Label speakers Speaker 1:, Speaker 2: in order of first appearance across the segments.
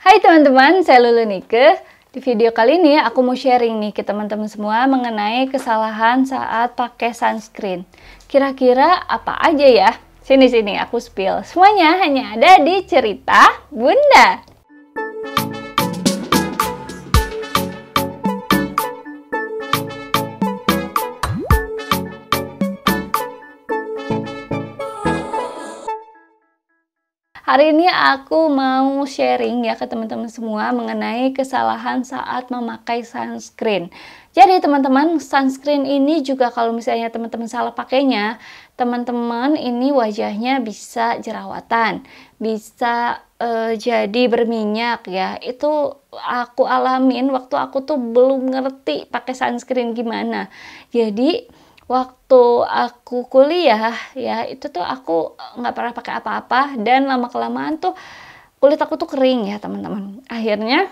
Speaker 1: Hai teman-teman, saya Lulu Nike. Di video kali ini aku mau sharing nih ke teman-teman semua mengenai kesalahan saat pakai sunscreen. Kira-kira apa aja ya? Sini aku spill. Semuanya hanya ada di cerita Bunda. Hari ini aku mau sharing ya ke teman-teman semua mengenai kesalahan saat memakai sunscreen. Jadi teman-teman, sunscreen ini juga kalau misalnya teman-teman salah pakainya, teman-teman ini wajahnya bisa jerawatan, bisa jadi berminyak ya. Itu aku alamin waktu aku tuh belum ngerti pakai sunscreen gimana. Jadi waktu aku kuliah ya, itu tuh aku nggak pernah pakai apa-apa dan lama-kelamaan tuh kulit aku tuh kering ya teman-teman. Akhirnya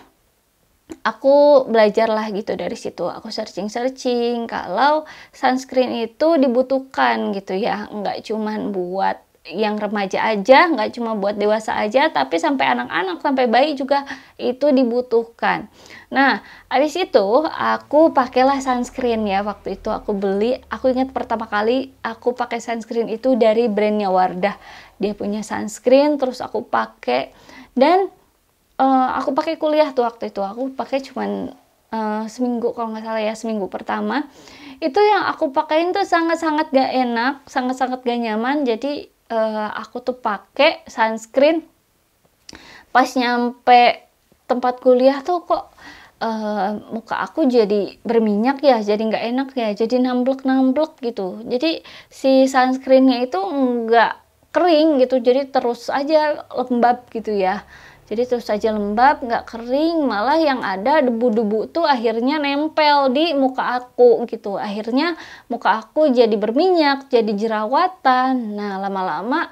Speaker 1: aku belajar lah gitu dari situ. Aku searching kalau sunscreen itu dibutuhkan gitu ya, nggak cuman buat yang remaja aja, nggak cuma buat dewasa aja, tapi sampai anak-anak, sampai bayi juga itu dibutuhkan. Nah, habis itu aku pakailah sunscreen ya. Waktu itu aku beli, aku ingat pertama kali aku pakai sunscreen itu dari brandnya Wardah. Dia punya sunscreen, terus aku pakai dan aku pakai kuliah tuh waktu itu. Aku pakai cuman seminggu kalau nggak salah ya, seminggu pertama. Itu yang aku pakein tuh sangat-sangat gak enak, sangat-sangat gak nyaman. Jadi aku tuh pakai sunscreen pas nyampe tempat kuliah tuh kok muka aku jadi berminyak ya, jadi nggak enak ya, jadi namblek gitu. Jadi si sunscreennya itu nggak kering gitu, jadi terus aja lembab gitu ya. Jadi terus aja lembab, nggak kering, malah yang ada debu-debu tuh akhirnya nempel di muka aku gitu. Akhirnya muka aku jadi berminyak, jadi jerawatan. Nah lama-lama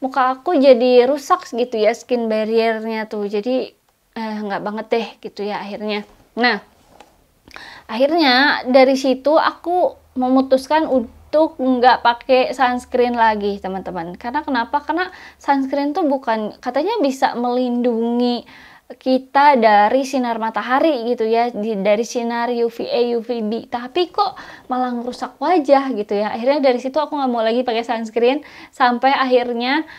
Speaker 1: muka aku jadi rusak gitu ya, skin barriernya tuh. Jadi nggak banget deh gitu ya akhirnya. Nah akhirnya dari situ aku memutuskan untuk nggak pakai sunscreen lagi teman-teman. Karena kenapa? Karena sunscreen tuh bukan, katanya bisa melindungi kita dari sinar matahari gitu ya, dari sinar UVA, UVB, tapi kok malah ngerusak wajah gitu ya. Akhirnya dari situ aku nggak mau lagi pakai sunscreen sampai akhirnya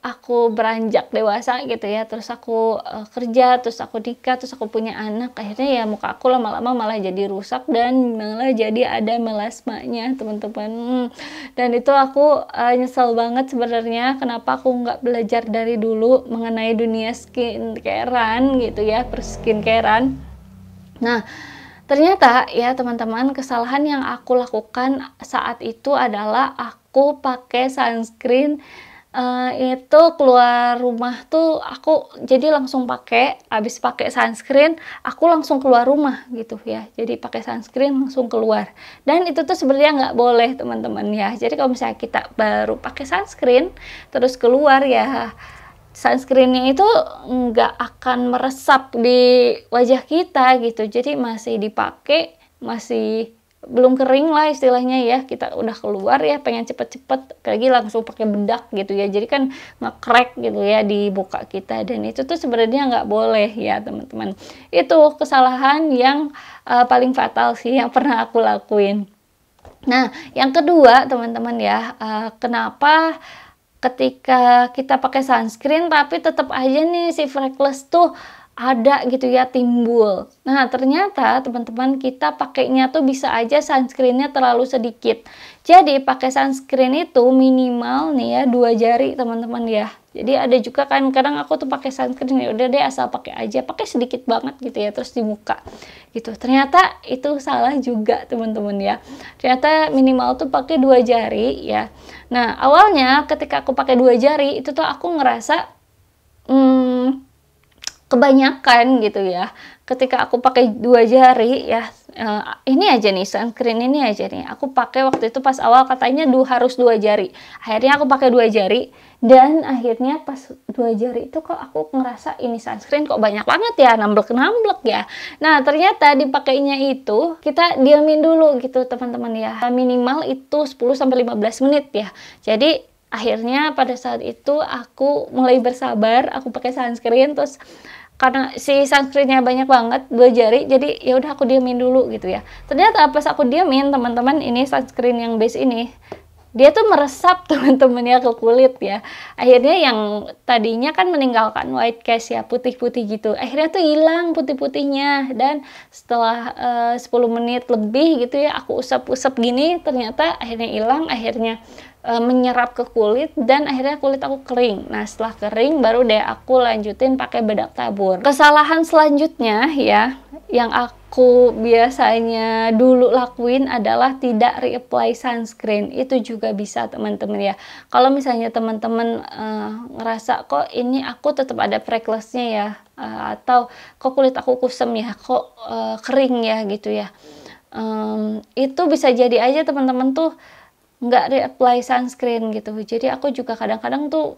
Speaker 1: aku beranjak dewasa gitu ya, terus aku kerja, terus aku nikah, terus aku punya anak. Akhirnya ya muka aku lama-lama malah jadi rusak dan malah jadi ada melasmanya teman-teman. Dan itu aku nyesel banget sebenarnya, kenapa aku nggak belajar dari dulu mengenai dunia skincarean gitu ya, perskincarean. Nah ternyata ya teman-teman, kesalahan yang aku lakukan saat itu adalah aku pakai sunscreen itu keluar rumah tuh aku jadi langsung habis pakai sunscreen aku langsung keluar rumah gitu ya. Jadi pakai sunscreen langsung keluar, dan itu tuh sebenarnya nggak boleh teman-teman ya. Jadi kalau misalnya kita baru pakai sunscreen terus keluar ya, sunscreennya itu nggak akan meresap di wajah kita gitu. Jadi masih dipakai, masih belum kering lah istilahnya ya, kita udah keluar ya pengen cepet-cepet, apalagi langsung pakai bedak gitu ya, jadi kan nge-crack gitu ya di muka kita, dan itu tuh sebenarnya nggak boleh ya teman-teman. Itu kesalahan yang paling fatal sih yang pernah aku lakuin. Nah yang kedua teman-teman ya, kenapa ketika kita pakai sunscreen tapi tetap aja nih si freckles tuh ada gitu ya, timbul. Nah ternyata teman-teman, kita pakainya tuh bisa aja sunscreennya terlalu sedikit. Jadi pakai sunscreen itu minimal nih ya 2 jari teman-teman ya. Jadi ada juga kan kadang aku tuh pakai sunscreen ya udah deh asal pakai aja, pakai sedikit banget gitu ya, terus di muka gitu. Ternyata itu salah juga teman-teman ya. Ternyata minimal tuh pakai 2 jari ya. Nah awalnya ketika aku pakai 2 jari itu tuh aku ngerasa kebanyakan gitu ya. Ketika aku pakai 2 jari ya, ini aja nih sunscreen ini aja nih aku pakai waktu itu pas awal katanya harus 2 jari. Akhirnya aku pakai 2 jari, dan akhirnya pas 2 jari itu kok aku ngerasa ini sunscreen kok banyak banget ya, namblek ya. Nah ternyata dipakainya itu kita diamin dulu gitu teman-teman ya, minimal itu 10-15 menit ya. Jadi akhirnya pada saat itu aku mulai bersabar, aku pakai sunscreen. Terus karena si sunscreennya banyak banget 2 jari, jadi ya udah aku diamin dulu gitu ya. Ternyata pas aku diamin teman-teman, ini sunscreen yang base ini dia tuh meresap teman-teman ya ke kulit ya. Akhirnya yang tadinya kan meninggalkan white cast ya, putih-putih gitu, akhirnya tuh hilang putih-putihnya. Dan setelah 10 menit lebih gitu ya, aku usap-usap gini, ternyata akhirnya hilang, akhirnya menyerap ke kulit, dan akhirnya kulit aku kering. Nah setelah kering baru deh aku lanjutin pakai bedak tabur. Kesalahan selanjutnya ya yang aku biasanya dulu lakuin adalah tidak reapply sunscreen. Itu juga bisa teman-teman ya. Kalau misalnya teman-teman ngerasa kok ini aku tetap ada freckles-nya ya, atau kok kulit aku kusam ya, kok kering ya gitu ya, itu bisa jadi aja teman-teman tuh nggak reapply sunscreen gitu. Jadi aku juga kadang-kadang tuh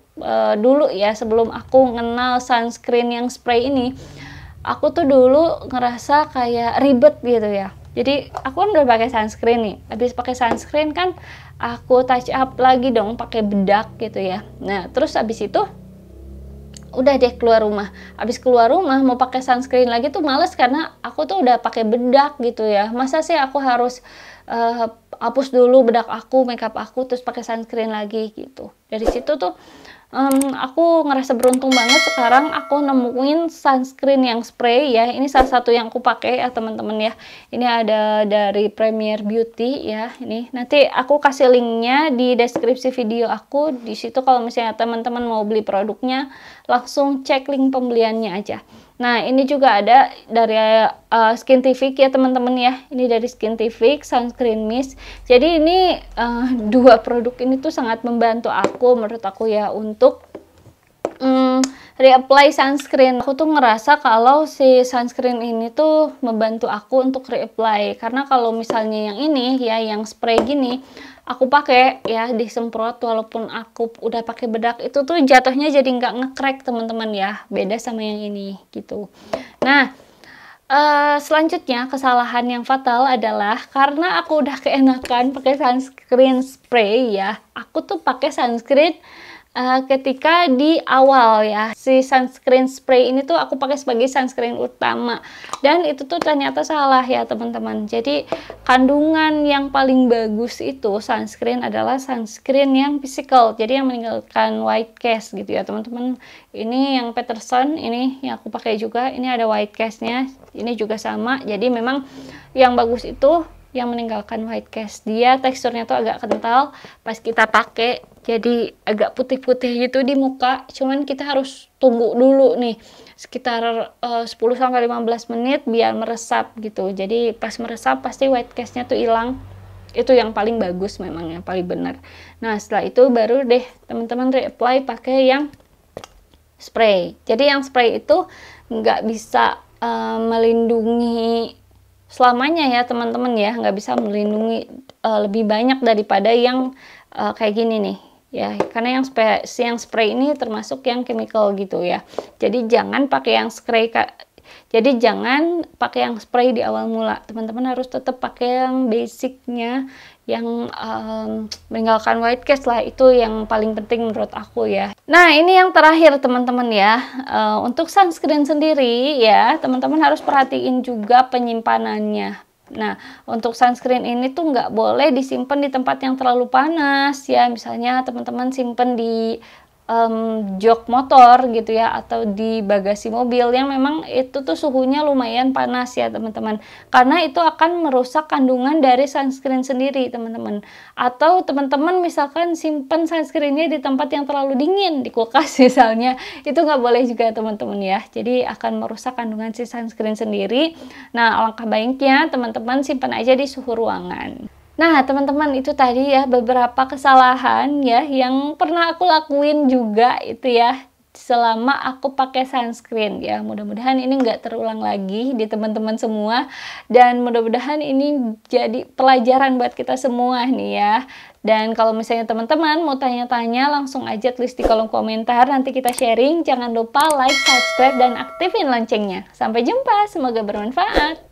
Speaker 1: dulu ya, sebelum aku kenal sunscreen yang spray ini, aku tuh dulu ngerasa kayak ribet gitu ya. Jadi aku kan udah pakai sunscreen nih, habis pakai sunscreen kan aku touch up lagi dong pakai bedak gitu ya. Nah terus habis itu udah deh keluar rumah, habis keluar rumah mau pakai sunscreen lagi tuh males, karena aku tuh udah pakai bedak gitu ya. Masa sih aku harus hapus dulu bedak aku, makeup aku, terus pakai sunscreen lagi gitu. Dari situ tuh aku ngerasa beruntung banget sekarang aku nemuin sunscreen yang spray ya. Ini salah satu yang aku pakai ya teman-teman ya. Ini ada dari Premier Beauty ya. Ini nanti aku kasih linknya di deskripsi video aku. Di situ kalau misalnya teman-teman mau beli produknya, langsung cek link pembeliannya aja. Nah ini juga ada dari Skintific ya teman-teman ya. Ini dari Skintific sunscreen mist. Jadi ini 2 produk ini tuh sangat membantu aku, menurut aku ya, untuk reapply sunscreen. Aku tuh ngerasa kalau si sunscreen ini tuh membantu aku untuk reapply, karena kalau misalnya yang ini ya, yang spray gini, aku pakai ya disemprot, walaupun aku udah pakai bedak, itu tuh jatuhnya jadi nggak nge-crack teman-teman ya, beda sama yang ini gitu. Nah selanjutnya kesalahan yang fatal adalah karena aku udah keenakan pakai sunscreen spray ya, aku tuh pakai sunscreen ketika di awal ya. Si sunscreen spray ini tuh aku pakai sebagai sunscreen utama, dan itu tuh ternyata salah ya teman-teman. Jadi kandungan yang paling bagus itu sunscreen adalah sunscreen yang physical, jadi yang meninggalkan white cast gitu ya teman-teman. Ini yang Peterson, ini yang aku pakai juga, ini ada white cast-nya, ini juga sama. Jadi memang yang bagus itu yang meninggalkan white cast. Dia teksturnya tuh agak kental pas kita pakai, jadi agak putih-putih gitu di muka. Cuman kita harus tunggu dulu nih sekitar 10-15 menit biar meresap gitu. Jadi pas meresap pasti white cast-nya tuh hilang. Itu yang paling bagus, memang yang paling benar. Nah setelah itu baru deh teman-teman reapply pakai yang spray. Jadi yang spray itu nggak bisa melindungi selamanya ya teman-teman ya, nggak bisa melindungi lebih banyak daripada yang kayak gini nih ya, karena yang spray ini termasuk yang chemical gitu ya. Jadi jangan pakai yang spray di awal mula, teman-teman harus tetap pakai yang basicnya, yang meninggalkan white cast lah, itu yang paling penting menurut aku ya. Nah ini yang terakhir teman-teman ya, untuk sunscreen sendiri ya teman-teman harus perhatiin juga penyimpanannya. Nah untuk sunscreen ini tuh nggak boleh disimpan di tempat yang terlalu panas ya, misalnya teman-teman simpen di jok motor gitu ya, atau di bagasi mobil yang memang itu tuh suhunya lumayan panas ya teman-teman, karena itu akan merusak kandungan dari sunscreen sendiri teman-teman. Atau teman-teman misalkan simpen sunscreennya di tempat yang terlalu dingin, di kulkas misalnya, itu nggak boleh juga teman-teman ya, jadi akan merusak kandungan si sunscreen sendiri. Nah alangkah baiknya teman-teman simpan aja di suhu ruangan. Nah teman-teman, itu tadi ya beberapa kesalahan ya yang pernah aku lakuin juga itu ya selama aku pakai sunscreen ya. Mudah-mudahan ini nggak terulang lagi di teman-teman semua, dan mudah-mudahan ini jadi pelajaran buat kita semua nih ya. Dan kalau misalnya teman-teman mau tanya-tanya, langsung aja tulis di kolom komentar, nanti kita sharing. Jangan lupa like, subscribe, dan aktifin loncengnya. Sampai jumpa, semoga bermanfaat.